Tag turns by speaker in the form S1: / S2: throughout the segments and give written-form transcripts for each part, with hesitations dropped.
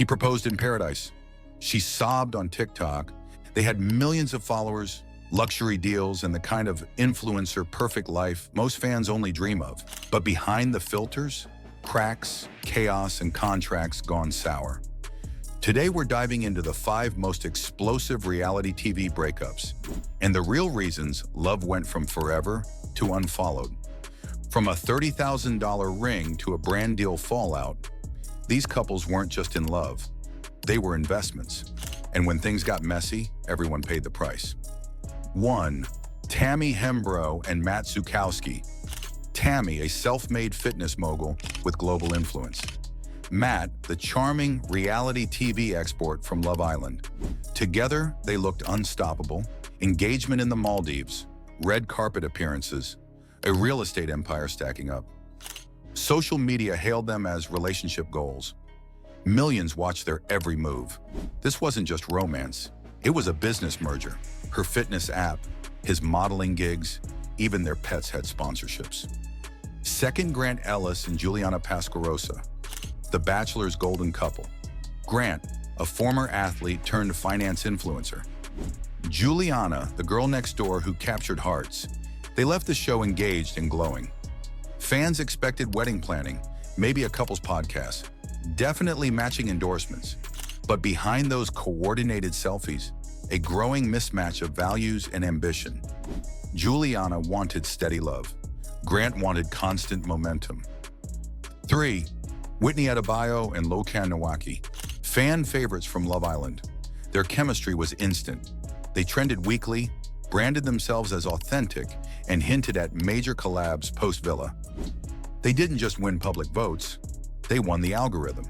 S1: He proposed in paradise. She sobbed on TikTok. They had millions of followers, luxury deals, and the kind of influencer perfect life most fans only dream of. But behind the filters, cracks, chaos, and contracts gone sour. Today we're diving into the 5 most explosive reality TV breakups and the real reasons love went from forever to unfollowed. From a $30,000 ring to a brand deal fallout, these couples weren't just in love, they were investments. And when things got messy, everyone paid the price. 1. Tammy Hembrow and Matt Zukowski. Tammy, a self-made fitness mogul with global influence. Matt, the charming reality TV expert from Love Island. Together, they looked unstoppable. Engagement in the Maldives, red carpet appearances, a real estate empire stacking up. Social media hailed them as relationship goals. Millions watched their every move. This wasn't just romance. It was a business merger. Her fitness app, his modeling gigs, even their pets had sponsorships. 2nd, Grant Ellis and Juliana Pascarosa, the Bachelor's golden couple. Grant, a former athlete turned finance influencer. Juliana, the girl next door who captured hearts. They left the show engaged and glowing. Fans expected wedding planning, maybe a couples podcast, definitely matching endorsements. But behind those coordinated selfies, a growing mismatch of values and ambition. Juliana wanted steady love. Grant wanted constant momentum. 3. Whitney Adebayo and Lokan Nowaki, fan favorites from Love Island. Their chemistry was instant. They trended weekly, branded themselves as authentic, and hinted at major collabs post-Villa. They didn't just win public votes, they won the algorithm.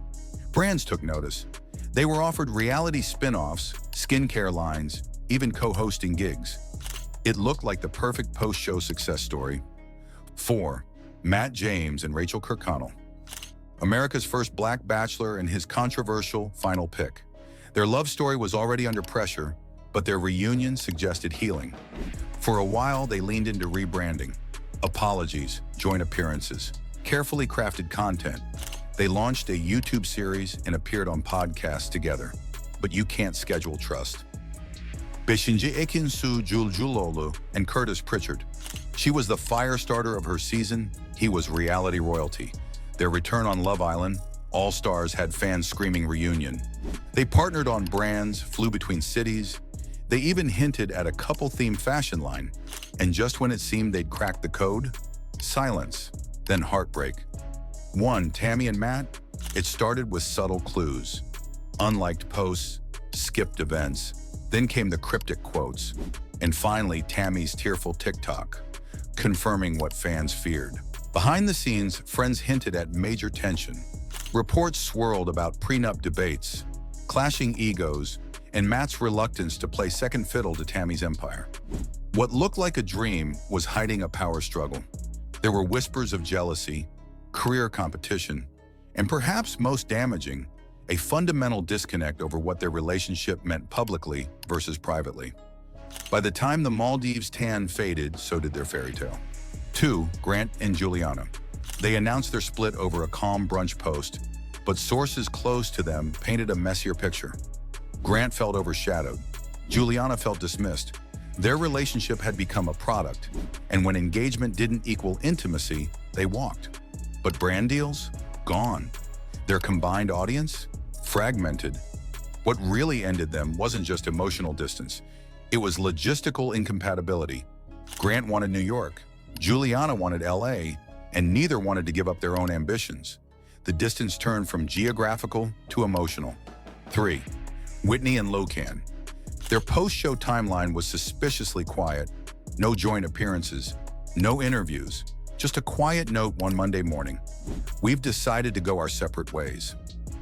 S1: Brands took notice. They were offered reality spin-offs, skincare lines, even co-hosting gigs. It looked like the perfect post-show success story. 4. Matt James and Rachel Kirkconnell. America's first Black Bachelor and his controversial final pick. Their love story was already under pressure, but their reunion suggested healing. For a while, they leaned into rebranding. Apologies, joint appearances, carefully crafted content. They launched a YouTube series and appeared on podcasts together. But you can't schedule trust. Beşinci Ekinsu Juljuloğlu and Curtis Pritchard. She was the fire starter of her season, he was reality royalty. Their return on Love Island, all stars had fans screaming reunion. They partnered on brands, flew between cities. They even hinted at a couple-themed fashion line. And just when it seemed they'd cracked the code, silence, then heartbreak. 1. Tammy and Matt. It started with subtle clues. Unliked posts, skipped events. Then came the cryptic quotes. And finally, Tammy's tearful TikTok, confirming what fans feared. Behind the scenes, friends hinted at major tension. Reports swirled about prenup debates, clashing egos, and Matt's reluctance to play second fiddle to Tammy's empire. What looked like a dream was hiding a power struggle. There were whispers of jealousy, career competition, and perhaps most damaging, a fundamental disconnect over what their relationship meant publicly versus privately. By the time the Maldives tan faded, so did their fairy tale. 2. Grant and Juliana. They announced their split over a calm brunch post, but sources close to them painted a messier picture. Grant felt overshadowed. Juliana felt dismissed. Their relationship had become a product, and when engagement didn't equal intimacy, they walked. But brand deals? Gone. Their combined audience? Fragmented. What really ended them wasn't just emotional distance. It was logistical incompatibility. Grant wanted New York. Juliana wanted LA, and neither wanted to give up their own ambitions. The distance turned from geographical to emotional. 3. Whitney and Lokan. Their post-show timeline was suspiciously quiet. No joint appearances, no interviews, just a quiet note one Monday morning. We've decided to go our separate ways.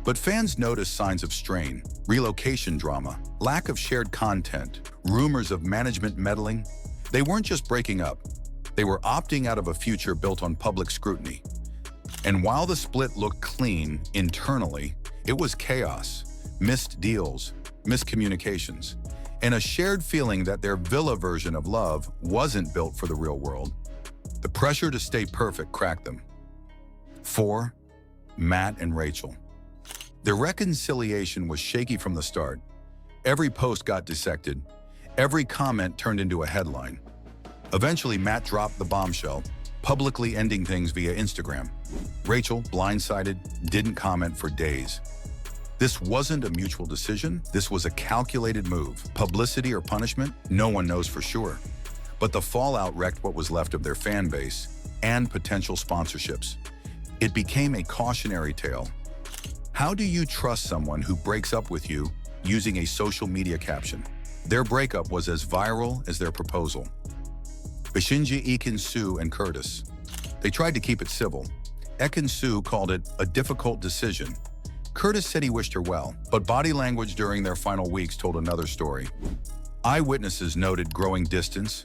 S1: But fans noticed signs of strain, relocation drama, lack of shared content, rumors of management meddling. They weren't just breaking up. They were opting out of a future built on public scrutiny. And while the split looked clean internally, it was chaos, missed deals, miscommunications, and a shared feeling that their villa version of love wasn't built for the real world. The pressure to stay perfect cracked them. 4. Matt and Rachel. Their reconciliation was shaky from the start. Every post got dissected. Every comment turned into a headline. Eventually, Matt dropped the bombshell, publicly ending things via Instagram. Rachel, blindsided, didn't comment for days. This wasn't a mutual decision. This was a calculated move. Publicity or punishment? No one knows for sure. But the fallout wrecked what was left of their fan base and potential sponsorships. It became a cautionary tale. How do you trust someone who breaks up with you using a social media caption? Their breakup was as viral as their proposal. Bashinja Ekin-Su and Curtis. They tried to keep it civil. Ekin-Su called it a difficult decision. Curtis said he wished her well, but body language during their final weeks told another story. Eyewitnesses noted growing distance,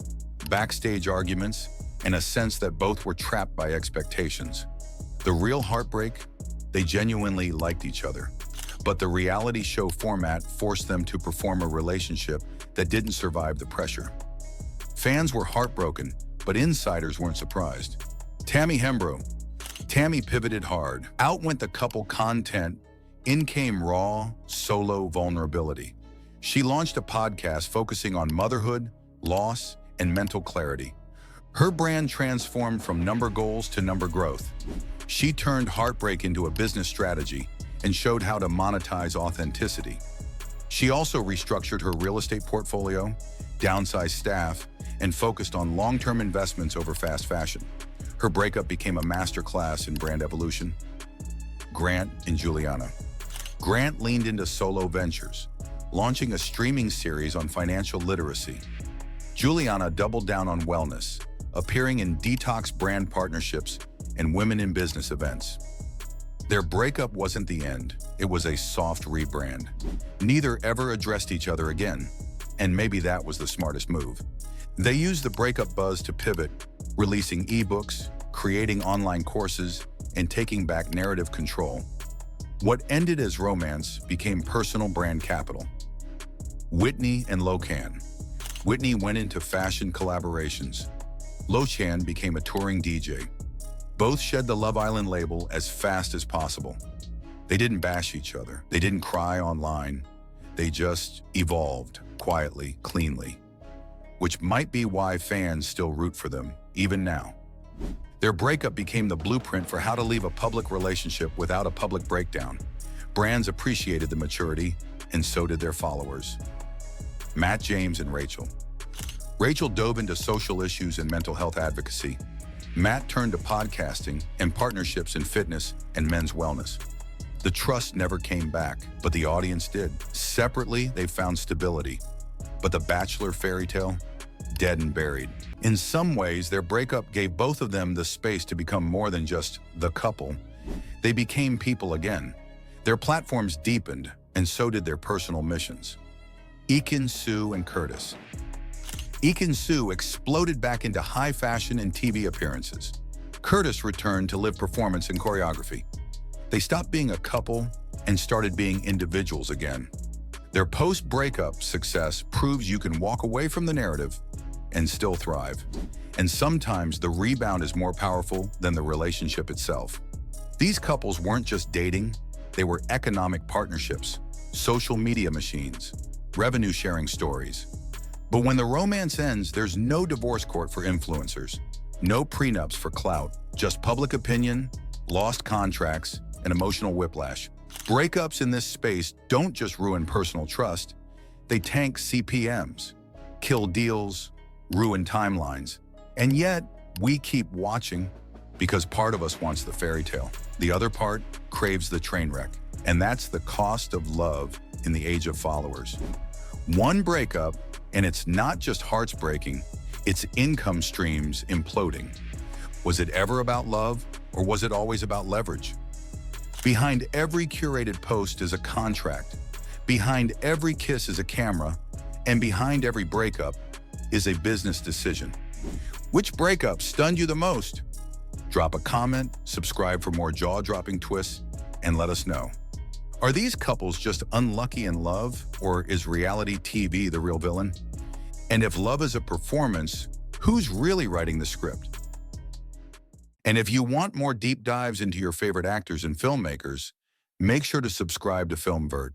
S1: backstage arguments, and a sense that both were trapped by expectations. The real heartbreak? They genuinely liked each other. But the reality show format forced them to perform a relationship that didn't survive the pressure. Fans were heartbroken, but insiders weren't surprised. Tammy Hembrow. Tammy pivoted hard. Out went the couple content. In came raw, solo vulnerability. She launched a podcast focusing on motherhood, loss, and mental clarity. Her brand transformed from number goals to number growth. She turned heartbreak into a business strategy and showed how to monetize authenticity. She also restructured her real estate portfolio, downsized staff, and focused on long-term investments over fast fashion. Her breakup became a masterclass in brand evolution. Grant and Juliana. Grant leaned into solo ventures, launching a streaming series on financial literacy. Juliana doubled down on wellness, appearing in detox brand partnerships and women in business events. Their breakup wasn't the end, it was a soft rebrand. Neither ever addressed each other again, and maybe that was the smartest move. They used the breakup buzz to pivot, releasing ebooks, creating online courses, and taking back narrative control. What ended as romance became personal brand capital. Whitney and Locan. Whitney went into fashion collaborations. Locan became a touring DJ. Both shed the Love Island label as fast as possible. They didn't bash each other. They didn't cry online. They just evolved quietly, cleanly. Which might be why fans still root for them, even now. Their breakup became the blueprint for how to leave a public relationship without a public breakdown. Brands appreciated the maturity, and so did their followers. Matt James and Rachel. Rachel dove into social issues and mental health advocacy. Matt turned to podcasting and partnerships in fitness and men's wellness. The trust never came back, but the audience did. Separately, they found stability. But the Bachelor fairy tale? Dead and buried. In some ways, their breakup gave both of them the space to become more than just the couple. They became people again. Their platforms deepened, and so did their personal missions. Ekin-Su and Curtis. Ekin-Su exploded back into high fashion and TV appearances. Curtis returned to live performance and choreography. They stopped being a couple and started being individuals again. Their post-breakup success proves you can walk away from the narrative and still thrive. And sometimes the rebound is more powerful than the relationship itself. These couples weren't just dating, they were economic partnerships, social media machines, revenue-sharing stories. But when the romance ends, there's no divorce court for influencers, no prenups for clout, just public opinion, lost contracts, and emotional whiplash. Breakups in this space don't just ruin personal trust, they tank CPMs, kill deals, ruin timelines. And yet, we keep watching because part of us wants the fairy tale. The other part craves the train wreck. And that's the cost of love in the age of followers. One breakup, and it's not just hearts breaking, it's income streams imploding. Was it ever about love, or was it always about leverage? Behind every curated post is a contract. Behind every kiss is a camera, and behind every breakup is a business decision. Which breakup stunned you the most? Drop a comment, subscribe for more jaw-dropping twists, and let us know. Are these couples just unlucky in love, or is reality TV the real villain? And if love is a performance, who's really writing the script? And if you want more deep dives into your favorite actors and filmmakers, Make sure to subscribe to FilmVert